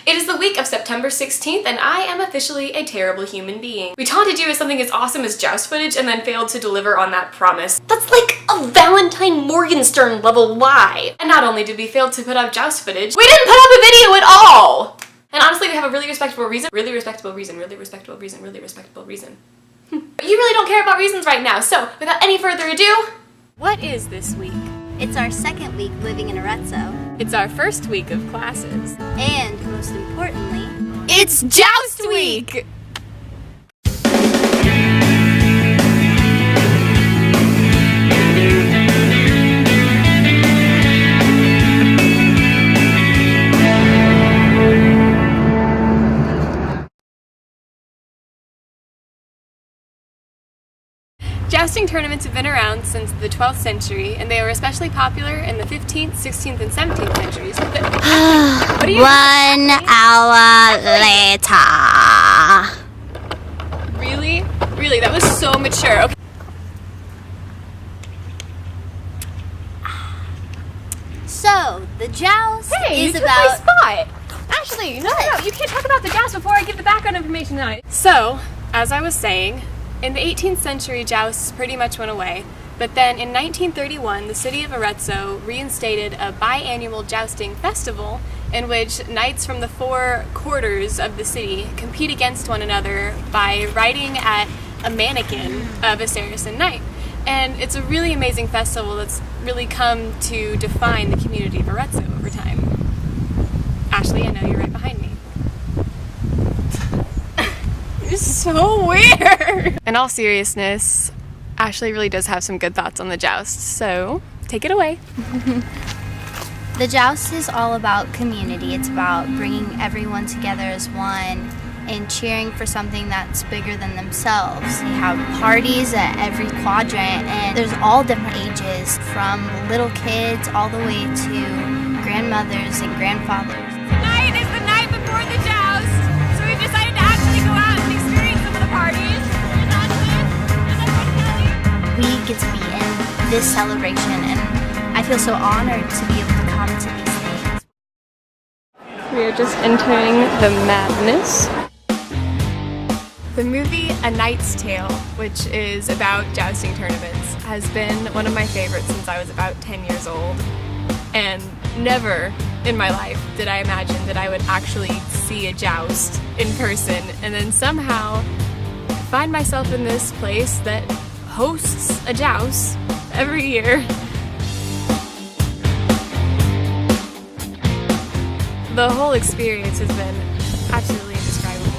It is the week of September 16th, and I am officially a terrible human being. We taunted you with something as awesome as Joust footage and then failed to deliver on that promise. That's like a Valentine Morgenstern level lie. And not only did we fail to put up Joust footage, we didn't put up a video at all! And honestly, we have a really respectable reason. But you really don't care about reasons right now, so without any further ado, what is this week? It's our second week living in Arezzo. It's our first week of classes. And most importantly, it's Joust Week! Jousting tournaments have been around since the 12th century, and they were especially popular in the 15th, 16th, and 17th centuries. What are you 1 hour later. Really? Really? That was so mature. Okay. So, the Joust Hey, is you about... took my spot! Ashley, no, you can't talk about the Joust before I give the background information on it. So, as I was saying, in the 18th century, jousts pretty much went away, but then in 1931, the city of Arezzo reinstated a biannual jousting festival in which knights from the 4 quarters of the city compete against one another by riding at a mannequin of a Saracen knight. And it's a really amazing festival that's really come to define the community of Arezzo over time. Ashley, I know you're right behind me. It's so weird! In all seriousness, Ashley really does have some good thoughts on the Joust, so take it away. The Joust is all about community. It's about bringing everyone together as one and cheering for something that's bigger than themselves. We have parties at every quadrant, and there's all different ages, from little kids all the way to grandmothers and grandfathers. Tonight is the night before the Joust, so we've decided to actually go out and experience some of the parties. We get to be in this celebration, and I feel so honored to be able to come to these things. We are just entering the madness. The movie A Knight's Tale, which is about jousting tournaments, has been one of my favorites since I was about 10 years old. And never in my life did I imagine that I would actually see a joust in person and then somehow find myself in this place that hosts a joust every year. The whole experience has been absolutely indescribable.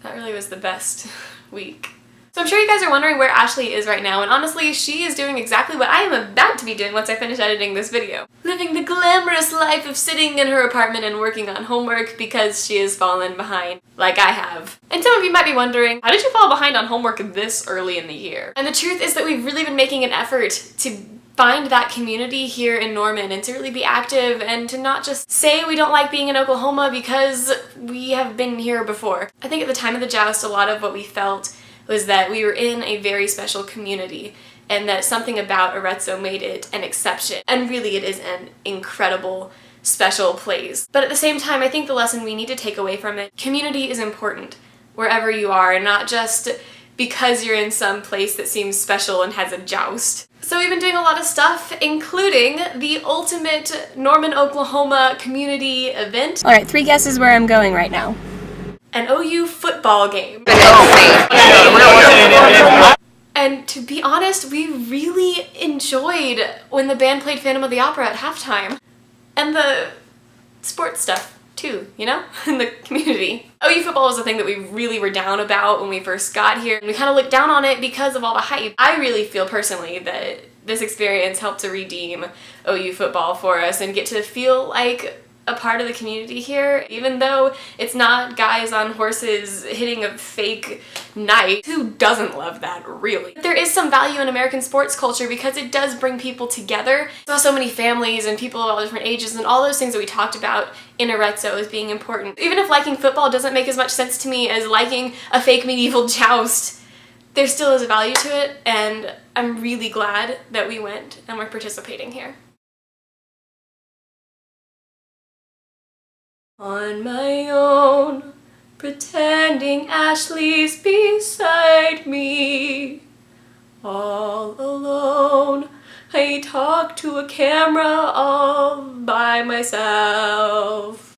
That really was the best week. So I'm sure you guys are wondering where Ashley is right now, and honestly, she is doing exactly what I am about to be doing once I finish editing this video. Living the glamorous life of sitting in her apartment and working on homework because she has fallen behind, like I have. And some of you might be wondering, how did you fall behind on homework this early in the year? And the truth is that we've really been making an effort to find that community here in Norman and to really be active and to not just say we don't like being in Oklahoma because we have been here before. I think at the time of the Joust, a lot of what we felt was that we were in a very special community and that something about Arezzo made it an exception. And really it is an incredible, special place. But at the same time, I think the lesson we need to take away from it, community is important wherever you are, and not just because you're in some place that seems special and has a joust. So we've been doing a lot of stuff, including the ultimate Norman, Oklahoma community event. Alright, 3 guesses where I'm going right now. An OU football game. And And to be honest, we really enjoyed when the band played Phantom of the Opera at halftime. And the sports stuff too, you know, in the community. OU football was a thing that we really were down about when we first got here. And we kind of looked down on it because of all the hype. I really feel personally that this experience helped to redeem OU football for us and get to feel like a part of the community here, even though it's not guys on horses hitting a fake knight. Who doesn't love that, really? There is some value in American sports culture because it does bring people together. Saw so many families and people of all different ages and all those things that we talked about in Arezzo as being important. Even if liking football doesn't make as much sense to me as liking a fake medieval joust, there still is a value to it, and I'm really glad that we went and we're participating here. On my own, pretending Ashley's beside me. All alone, I talk to a camera all by myself.